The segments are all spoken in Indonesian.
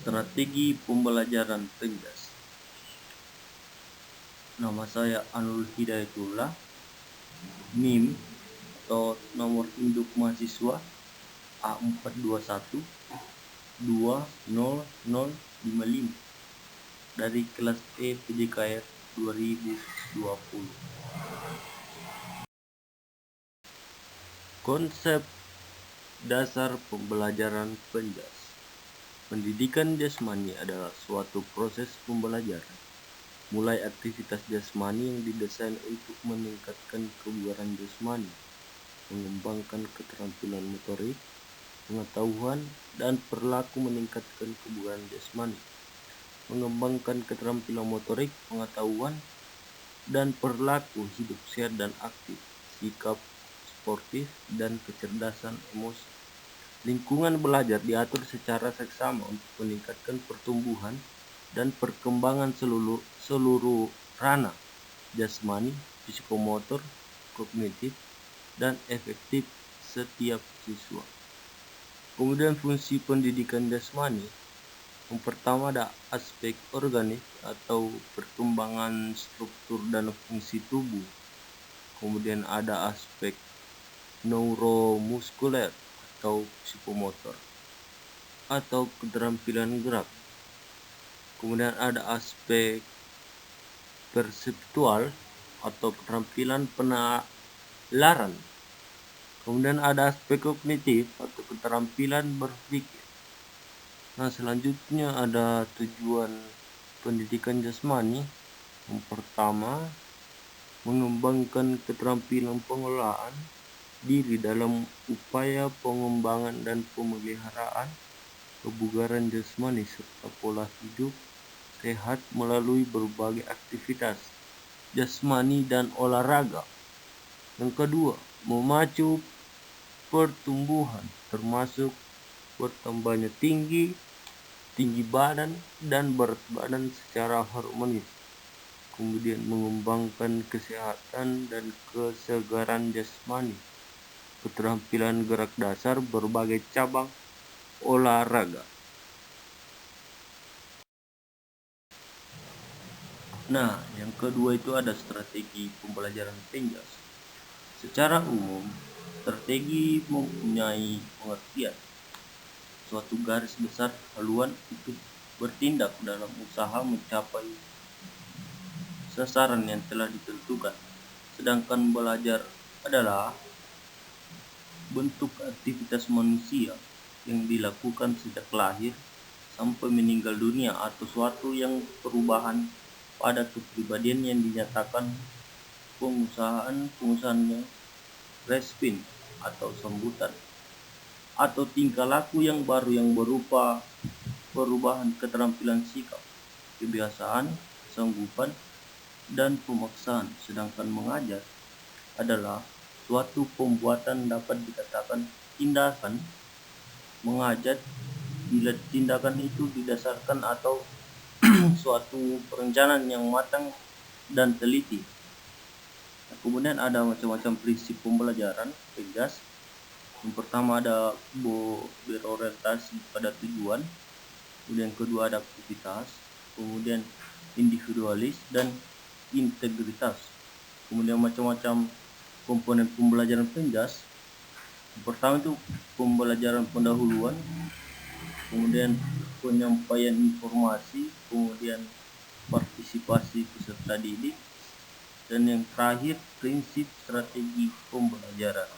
Strategi pembelajaran Penjas. Nama saya Anul Hidayatullah. NIM atau nomor induk mahasiswa A421 20055 dari kelas E PJKR 2020. Konsep dasar pembelajaran Penjas. Pendidikan jasmani adalah suatu proses pembelajaran, mulai aktivitas jasmani yang didesain untuk meningkatkan kebugaran jasmani, mengembangkan keterampilan motorik, pengetahuan, dan perilaku, meningkatkan kebugaran jasmani, mengembangkan keterampilan motorik, pengetahuan, dan perilaku hidup sehat dan aktif, sikap sportif, dan kecerdasan emosi. Lingkungan belajar diatur secara seksama untuk meningkatkan pertumbuhan dan perkembangan seluruh ranah jasmani, psikomotor, kognitif, dan efektif setiap siswa. Kemudian fungsi pendidikan jasmani. Yang pertama ada aspek organik atau perkembangan struktur dan fungsi tubuh. Kemudian ada aspek neuromuskuler atau psikomotor atau keterampilan gerak. Kemudian ada aspek perseptual atau keterampilan penalaran. Kemudian ada aspek kognitif atau keterampilan berpikir. Nah, selanjutnya ada tujuan pendidikan jasmani. Yang pertama, mengembangkan keterampilan pengelolaan diri dalam upaya pengembangan dan pemeliharaan kebugaran jasmani serta pola hidup sehat melalui berbagai aktivitas jasmani dan olahraga. Yang kedua, memacu pertumbuhan termasuk bertambahnya tinggi badan dan berat badan secara harmonis. Kemudian mengembangkan kesehatan dan kesegaran jasmani, keterampilan gerak dasar berbagai cabang olahraga. Nah, yang kedua itu ada strategi pembelajaran Penjas. Secara umum, strategi mempunyai pengertian suatu garis besar haluan untuk bertindak dalam usaha mencapai sasaran yang telah ditentukan. Sedangkan belajar adalah bentuk aktivitas manusia yang dilakukan sejak lahir sampai meninggal dunia atau suatu yang perubahan pada kepribadian yang dinyatakan pengusahaannya respin atau sambutan atau tingkah laku yang baru yang berupa perubahan keterampilan sikap, kebiasaan, kesanggupan, dan pemaksaan. Sedangkan mengajar adalah suatu pembuatan dapat dikatakan tindakan mengajar bila tindakan itu didasarkan atau suatu perencanaan yang matang dan teliti. Nah, kemudian ada macam-macam prinsip pembelajaran Penjas. Yang pertama ada berorientasi pada tujuan, kemudian kedua ada aktivitas, kemudian individualis dan integritas. Kemudian macam-macam komponen pembelajaran Penjas. Yang pertama itu pembelajaran pendahuluan, kemudian penyampaian informasi, kemudian partisipasi peserta didik, dan yang terakhir prinsip strategi pembelajaran.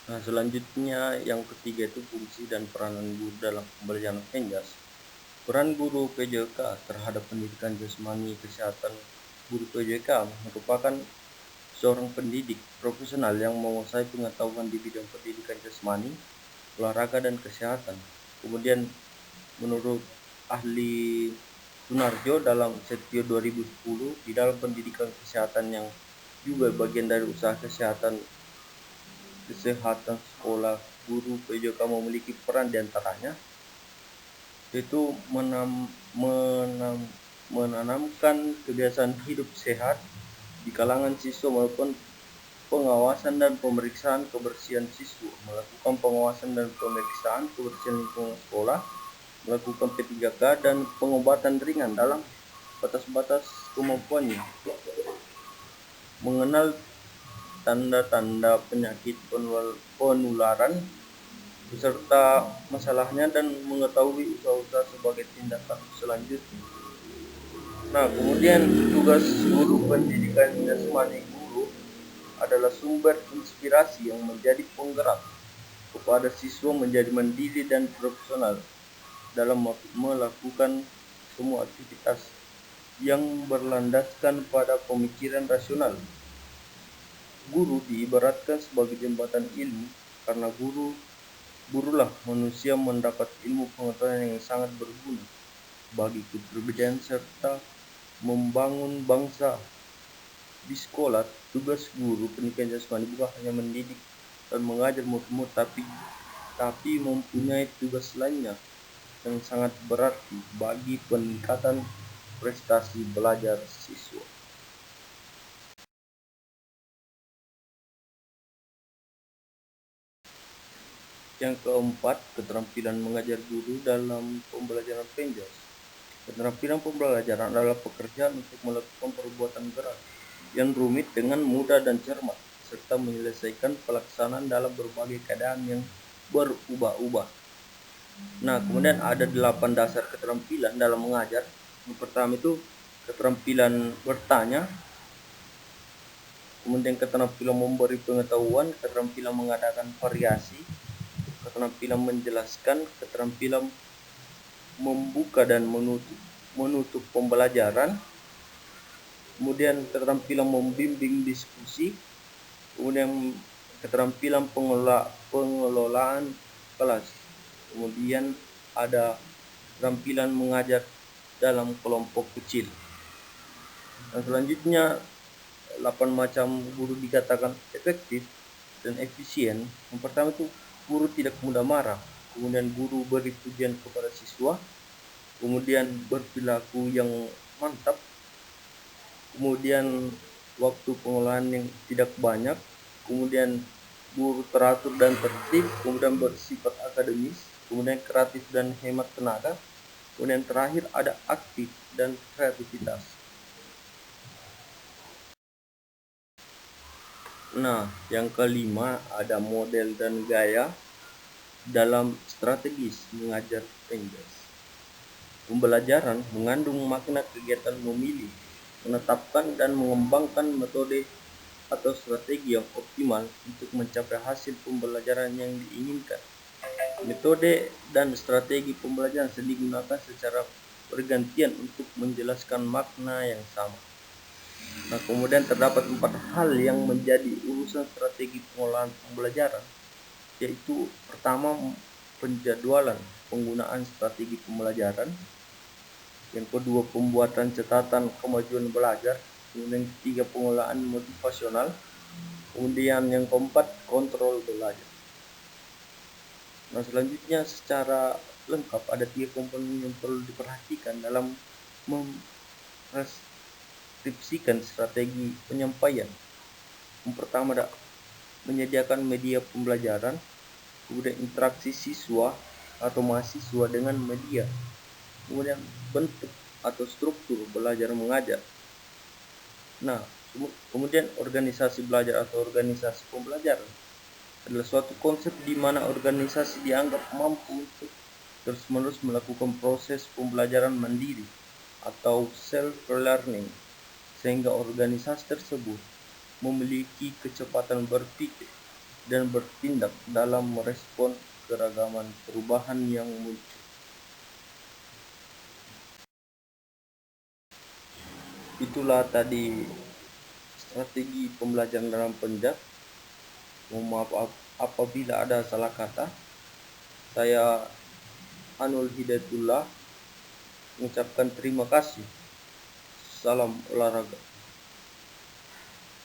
Nah, selanjutnya yang ketiga itu fungsi dan peranan guru dalam pembelajaran Penjas. Peran guru PJK terhadap pendidikan jasmani kesehatan. Guru PJK merupakan seorang pendidik profesional yang menguasai pengetahuan di bidang pendidikan jasmani, olahraga, dan kesehatan. Kemudian menurut ahli Sunarjo dalam Setio 2010, di dalam pendidikan kesehatan yang juga bagian dari usaha kesehatan sekolah, guru PJK memiliki peran diantaranya yaitu menanamkan kebiasaan hidup sehat di kalangan siswa maupun pengawasan dan pemeriksaan kebersihan siswa, melakukan pengawasan dan pemeriksaan kebersihan lingkungan sekolah, melakukan P3K dan pengobatan ringan dalam batas-batas kemampuannya, mengenal tanda-tanda penyakit penularan beserta masalahnya dan mengetahui usaha-usaha sebagai tindakan selanjutnya. Nah, kemudian tugas guru pendidikan jasmani guru adalah sumber inspirasi yang menjadi penggerak kepada siswa menjadi mandiri dan profesional dalam melakukan semua aktivitas yang berlandaskan pada pemikiran rasional. Guru diibaratkan sebagai jembatan ilmu karena gurulah manusia mendapat ilmu pengetahuan yang sangat berguna bagi kepribadian serta membangun bangsa. Di sekolah, tugas guru pendidikan jasmani bukan hanya mendidik dan mengajar murid-murid, tapi mempunyai tugas lainnya yang sangat berarti bagi peningkatan prestasi belajar siswa. Yang keempat, keterampilan mengajar guru dalam pembelajaran penjas. Keterampilan pembelajaran adalah pekerjaan untuk melakukan perbuatan gerak yang rumit dengan mudah dan cermat, serta menyelesaikan pelaksanaan dalam berbagai keadaan yang berubah-ubah. Nah, kemudian ada 8 dasar keterampilan dalam mengajar. Yang pertama itu keterampilan bertanya, kemudian keterampilan memberi pengetahuan, keterampilan mengadakan variasi, keterampilan menjelaskan, keterampilan membuka dan menutup pembelajaran, kemudian keterampilan membimbing diskusi, kemudian keterampilan pengelolaan kelas, kemudian ada keterampilan mengajar dalam kelompok kecil. Dan selanjutnya 8 macam guru dikatakan efektif dan efisien. Yang pertama itu guru tidak mudah marah, kemudian guru beri pujian kepada siswa, kemudian berperilaku yang mantap, kemudian waktu pengolahan yang tidak banyak, kemudian guru teratur dan tertib, kemudian bersifat akademis, kemudian kreatif dan hemat tenaga, kemudian terakhir ada aktif dan kreativitas. Nah, yang kelima ada model dan gaya dalam strategis mengajar penjas. Pembelajaran mengandung makna kegiatan memilih, menetapkan dan mengembangkan metode atau strategi yang optimal untuk mencapai hasil pembelajaran yang diinginkan. Metode dan strategi pembelajaran sering digunakan secara bergantian untuk menjelaskan makna yang sama. Nah, kemudian terdapat 4 hal yang menjadi urusan strategi pengolahan pembelajaran, yaitu pertama penjadwalan penggunaan strategi pembelajaran, yang kedua pembuatan catatan kemajuan belajar, kemudian ketiga pengolahan motivasional, kemudian yang keempat kontrol belajar. Nah, selanjutnya secara lengkap ada 3 komponen yang perlu diperhatikan dalam mendeskripsikan strategi penyampaian. Yang pertama ada menyediakan media pembelajaran, kemudian interaksi siswa atau mahasiswa dengan media, kemudian bentuk atau struktur belajar mengajar. Nah, kemudian organisasi belajar atau organisasi pembelajaran adalah suatu konsep di mana organisasi dianggap mampu untuk terus-menerus melakukan proses pembelajaran mandiri atau self-learning, sehingga organisasi tersebut memiliki kecepatan berpikir dan bertindak dalam merespon keragaman perubahan yang muncul. Itulah tadi strategi pembelajaran dalam penjas. Mohon maaf apabila ada salah kata. Saya Anul Hidayatullah mengucapkan terima kasih. Salam olahraga.